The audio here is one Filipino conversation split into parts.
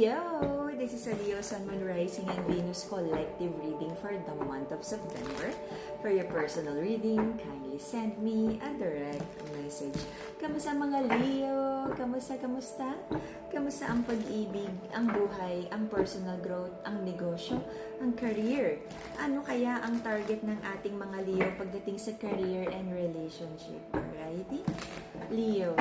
Leo! This is a Leo Sun, Moon, Rising, and Venus collective reading for the month of September. For your personal reading, kindly send me a direct message. Kamusta mga Leo? Kamusta? Kamusta ang pag-ibig, ang buhay, ang personal growth, ang negosyo, ang career? Ano kaya ang target ng ating mga Leo pagdating sa career and relationship? Alrighty? Leo,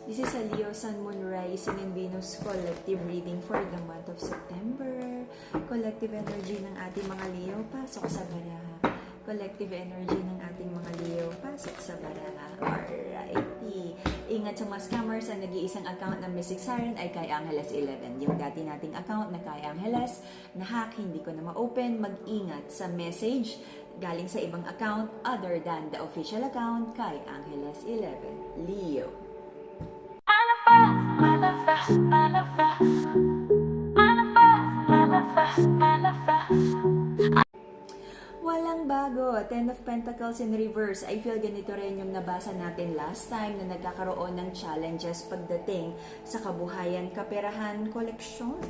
this is a Leo Sun, Moon, Rising, and Venus collective reading for the month of September. Collective energy ng ating mga Leo, pasok sa baraha. Collective energy ng ating mga Leo, pasok sa baraha. Alrighty. Ingat sa mga scammers, ang nag-iisang account ng Mystic Siren ay kay Angeles 11. Yung dati nating account na kay Angeles, na hack, hindi ko na ma-open. Mag-ingat sa message galing sa ibang account other than the official account kay Angeles 11. Leo. Walang bago. Ten of Pentacles in reverse. I feel ganito rin yung nabasa natin last time na nagkakaroon ng challenges pagdating sa kabuhayan, kaperahan, koleksyon.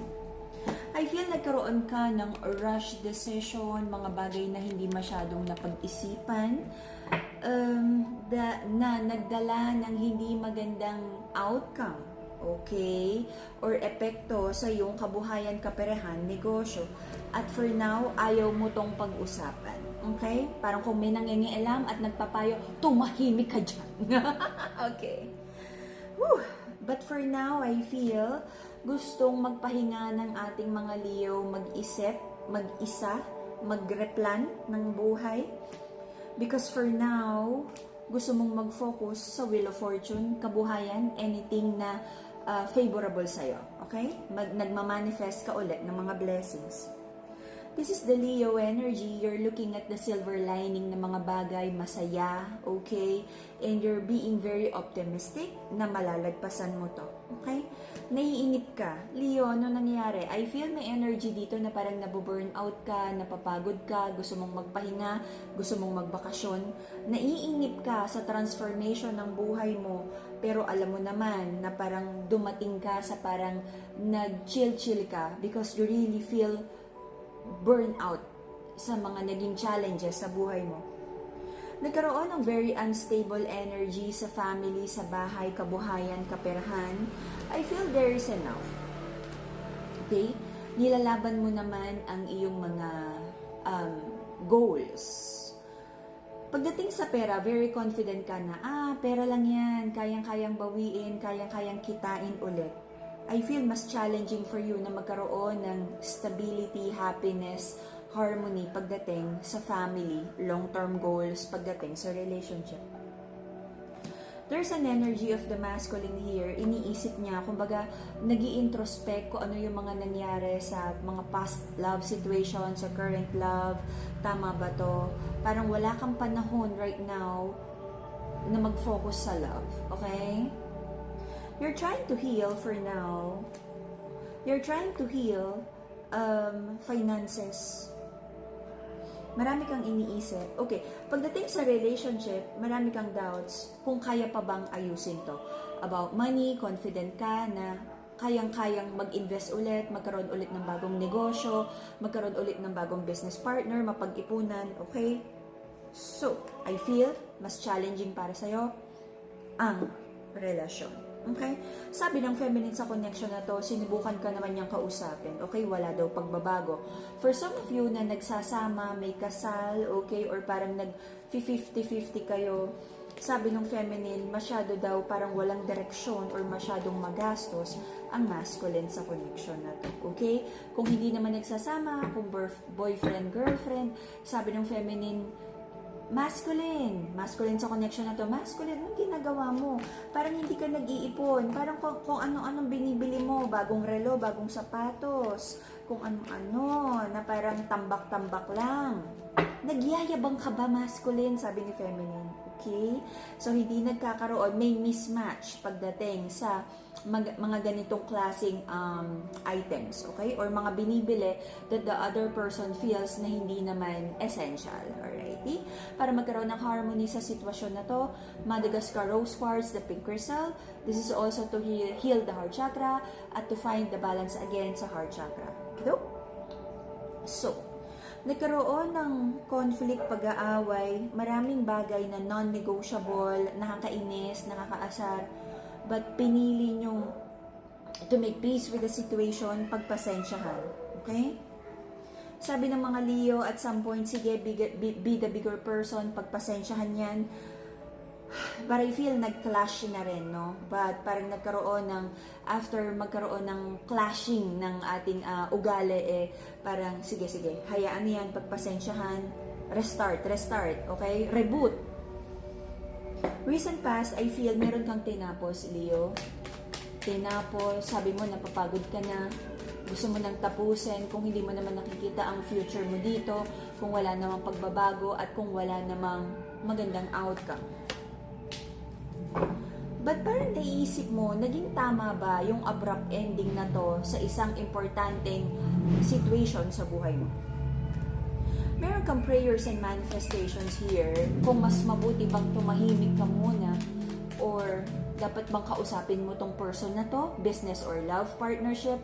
I feel nagkaroon ka ng rush decision, mga bagay na hindi masyadong napag-isipan, na nagdala ng hindi magandang outcome, okay? Or epekto sa iyong kabuhayan, kaperahan, negosyo. At for now, ayaw mo tong pag-usapan, okay? Parang kung may nangingialam at nagpapayo, tumahimik ka dyan. Okay. Whew. But for now, I feel gustong magpahinga ng ating mga Leo, mag-isip, mag-isa, mag-replan ng buhay. Because for now, gusto mong mag-focus sa Wheel of Fortune, kabuhayan, anything na favorable sa'yo. Okay? Nagmamanifest ka ulit ng mga blessings. This is the Leo energy. You're looking at the silver lining ng mga bagay, masaya, okay? And you're being very optimistic na malalagpasan mo to, okay? Naiinip ka. Leo, ano nangyayari? I feel may energy dito na parang nabuburn out ka, napapagod ka, gusto mong magpahinga, gusto mong magbakasyon. Naiinip ka sa transformation ng buhay mo, pero alam mo naman na parang dumating ka sa parang nag-chill ka because you really feel burnout sa mga naging challenges sa buhay mo. Nagkaroon ng very unstable energy sa family, sa bahay, kabuhayan, kaperahan. I feel there is enough. Okay? Nilalaban mo naman ang iyong mga goals. Pagdating sa pera, very confident ka na, pera lang yan, kayang-kayang bawiin, kayang-kayang kitain ulit. I feel mas challenging for you na magkaroon ng stability, happiness, harmony pagdating sa family, long-term goals pagdating sa relationship. There's an energy of the masculine here. Iniisip niya, kumbaga, nag-i-introspect kung ano yung mga nangyari sa mga past love situations, sa current love. Tama ba to? Parang wala kang panahon right now na mag-focus sa love. Okay? You're trying to heal for now. You're trying to heal finances. Marami kang iniisip. Okay, pagdating sa relationship, marami kang doubts kung kaya pa bang ayusin to. About money, confident ka na kayang-kayang mag-invest ulit, magkaroon ulit ng bagong negosyo, magkaroon ulit ng bagong business partner, mapag-ipunan, okay? So, I feel mas challenging para sa'yo ang relasyon. Okay? Sabi ng feminine sa connection na to, sinubukan ka naman niyang kausapin. Okay? Wala daw pagbabago. For some of you na nagsasama, may kasal, okay? Or parang nag-50-50 kayo, sabi ng feminine, masyado daw parang walang direksyon or masyadong magastos ang masculine sa connection na to. Okay? Kung hindi naman nagsasama, kung boyfriend, girlfriend, sabi ng feminine, masculine sa connection na to, masculine, anong ginagawa mo? Parang hindi ka nag-iipon, parang kung ano-anong binibili mo, bagong relo, bagong sapatos, kung ano-ano, na parang tambak-tambak lang. Nagyayabang ka ba, masculine? Sabi ni feminine. Okay? So, hindi nagkakaroon, may mismatch pagdating sa mga ganitong klaseng items, okay? Or mga binibili that the other person feels na hindi naman essential, alrighty? Para magkaroon ng harmony sa sitwasyon na to, Madagascar Rose Quartz, the pink crystal, this is also to heal the heart chakra at to find the balance again sa heart chakra. Okay? So, nagkaroon ng conflict, pag-aaway, maraming bagay na non-negotiable, nakakainis, nakakaasar, but pinili nyong to make peace with the situation, pagpasensyahan. Okay? Sabi ng mga Leo, at some point, sige, be the bigger person, pagpasensyahan yan. But I feel nag-clash na rin, no? But parang nagkaroon ng, after magkaroon ng clashing ng ating ugali, parang sige, hayaan yan, pagpasensyahan, restart, okay? Reboot. Recent past, I feel meron kang tinapos, Leo. Tinapos, sabi mo, napapagod ka na, gusto mo nang tapusin, kung hindi mo naman nakikita ang future mo dito, kung wala namang pagbabago, at kung wala namang magandang outcome. But parang naiisip mo, naging tama ba yung abrupt ending na to sa isang importanteng situation sa buhay mo? Meron kang prayers and manifestations here, kung mas mabuti bang tumahimik ka muna, or dapat bang kausapin mo tong person na to, business or love partnership,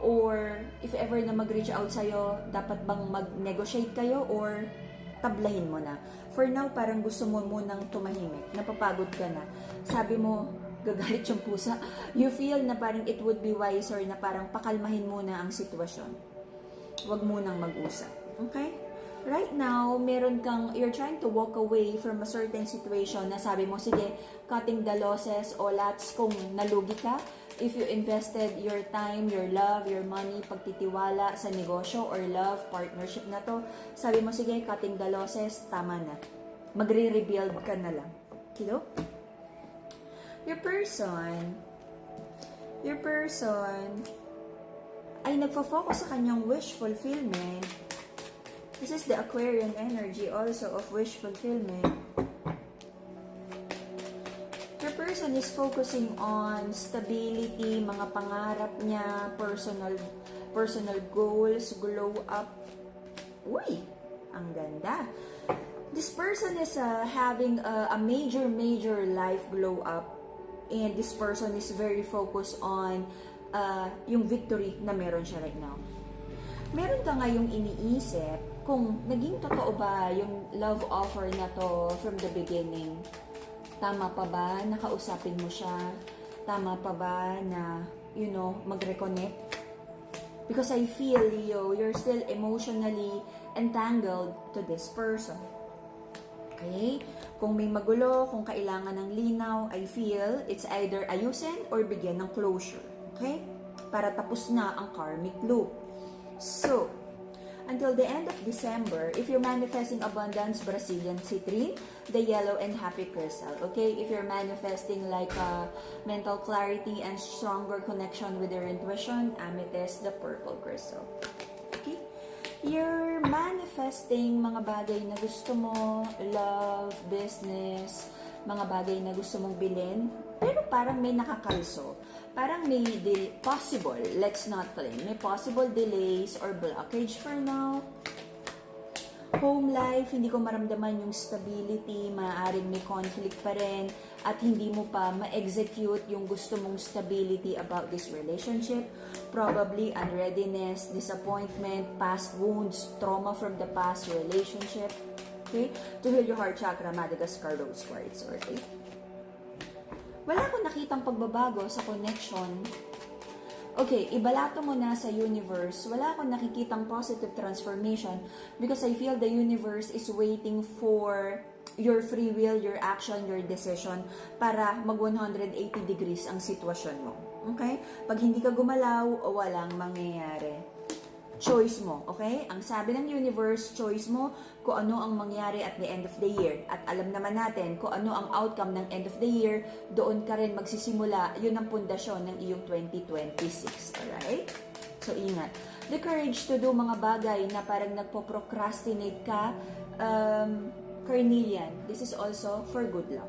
or if ever na mag-reach out sa'yo, dapat bang mag-negotiate kayo, or tablahin mo na. For now, parang gusto mo munang tumahimik. Napapagod ka na. Sabi mo, gagalit yung pusa. You feel na parang it would be wiser na parang pakalmahin muna ang sitwasyon. Huwag munang mag-usap. Okay? Right now, you're trying to walk away from a certain situation na sabi mo, sige, cutting the losses o lots kung nalugi ka. If you invested your time, your love, your money, pagtitiwala sa negosyo or love, partnership na to, sabi mo, sige, cutting the losses, tama na. Magre-rebuild ka na lang. Kilo? Your person ay nagfo-focus sa kanyang wish fulfillment. This is the Aquarian energy also of wish fulfillment. Your person is focusing on stability, mga pangarap niya, personal goals, glow up. Uy, ang ganda. This person is having a major life glow up, and this person is very focused on yung victory na meron siya right now. Meron ka ngayong iniisip kung naging totoo ba yung love offer na to from the beginning. Tama pa ba na kausapin mo siya? Tama pa ba na, mag-reconnect? Because I feel, Leo, you're still emotionally entangled to this person. Okay? Kung may magulo, kung kailangan ng linaw, I feel it's either ayusin or bigyan ng closure. Okay? Para tapos na ang karmic loop. So, until the end of December, if you're manifesting abundance, Brazilian citrine, the yellow and happy crystal. Okay? If you're manifesting like mental clarity and stronger connection with your intuition, amethyst, the purple crystal. Okay? You're manifesting mga bagay na gusto mo, love, business, mga bagay na gusto mong bilhin, pero parang may nakakalso. Parang may possible, let's not claim, may possible delays or blockage for now. Home life, hindi ko maramdaman yung stability, maaaring may conflict pa rin, at hindi mo pa ma-execute yung gusto mong stability about this relationship. Probably unreadiness, disappointment, past wounds, trauma from the past relationship. Okay? To heal your heart chakra, Madagascar Rose Quartz. Okay? Wala akong nakitang pagbabago sa connection. Okay, ibalato mo na sa universe. Wala akong nakikitang positive transformation because I feel the universe is waiting for your free will, your action, your decision para mag 180 degrees ang sitwasyon mo. Okay? Pag hindi ka gumalaw, walang mangyayari. Choice mo, okay? Ang sabi ng universe, choice mo kung ano ang mangyari at the end of the year. At alam naman natin kung ano ang outcome ng end of the year, doon ka rin magsisimula. Yun ang pundasyon ng iyong 2026, alright? So, ingat. The courage to do mga bagay na parang nagpo-procrastinate ka, carnelian. This is also for good luck.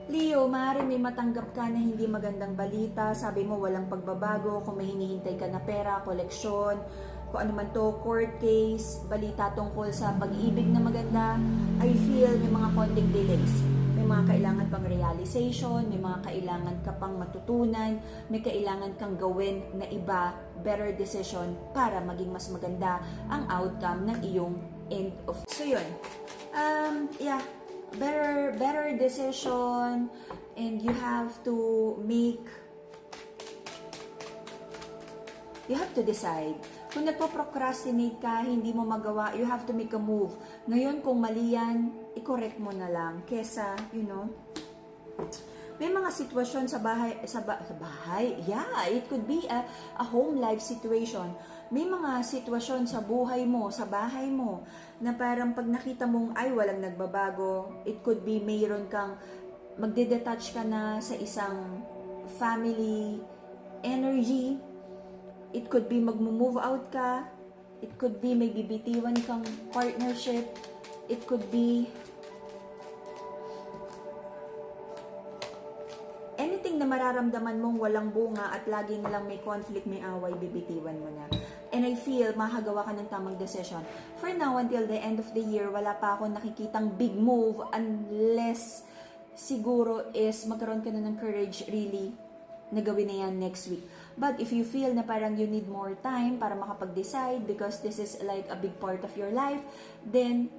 Leo, maaari may matanggap ka na hindi magandang balita. Sabi mo walang pagbabago, kung may hinihintay ka na pera, koleksyon, kung ano man to, court case, balita tungkol sa pag-ibig na maganda, I feel may mga konting delays. May mga kailangan pang realization, may mga kailangan ka pang matutunan, may kailangan kang gawin na iba, better decision para maging mas maganda ang outcome ng iyong end of. So yun, yeah, better decision, and you have to decide. Kung nagpo-procrastinate ka, hindi mo magawa, you have to make a move. Ngayon, kung mali yan, i-correct mo na lang. Kesa, may mga sitwasyon sa bahay, yeah, it could be a home life situation. May mga sitwasyon sa buhay mo, sa bahay mo, na parang pag nakita mong, ay, walang nagbabago, it could be mayroon kang, magde-detach ka na sa isang family energy. It could be mag-move out ka. It could be may bibitiwan kang partnership. It could be anything na mararamdaman mong walang bunga at lagi na lang may conflict, may away, bibitiwan mo na. And I feel makagawa ka ng tamang decision. For now, until the end of the year, wala pa ako nakikitang big move unless siguro is magkaroon ka na ng courage really na gawin na yan next week. But if you feel na parang you need more time para makapag-decide because this is like a big part of your life, then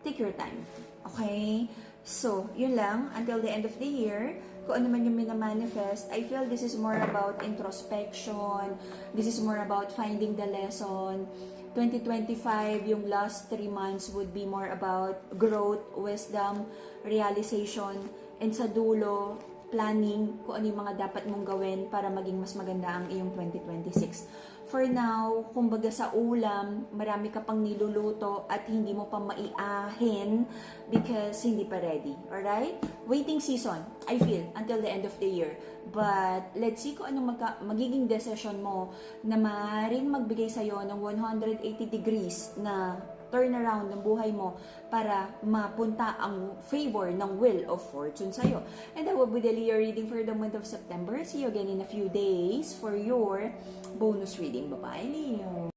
take your time. Okay? So, yun lang. Until the end of the year, kung ano man yung minamanifest, I feel this is more about introspection. This is more about finding the lesson. 2025, yung last 3 months would be more about growth, wisdom, realization, and sa dulo, planning kung ano yung mga dapat mong gawin para maging mas maganda ang iyong 2026. For now, kumbaga sa ulam, marami ka pang niluluto at hindi mo pa maiahin because hindi pa ready. Alright? Waiting season, I feel, until the end of the year. But let's see kung anong magiging decision mo na maaaring magbigay sa'yo ng 180 degrees na turnaround ng buhay mo para mapunta ang favor ng Wheel of Fortune sa'yo. And that will be the Leo reading for the month of September. See you again in a few days for your bonus reading. Bye-bye, Leo!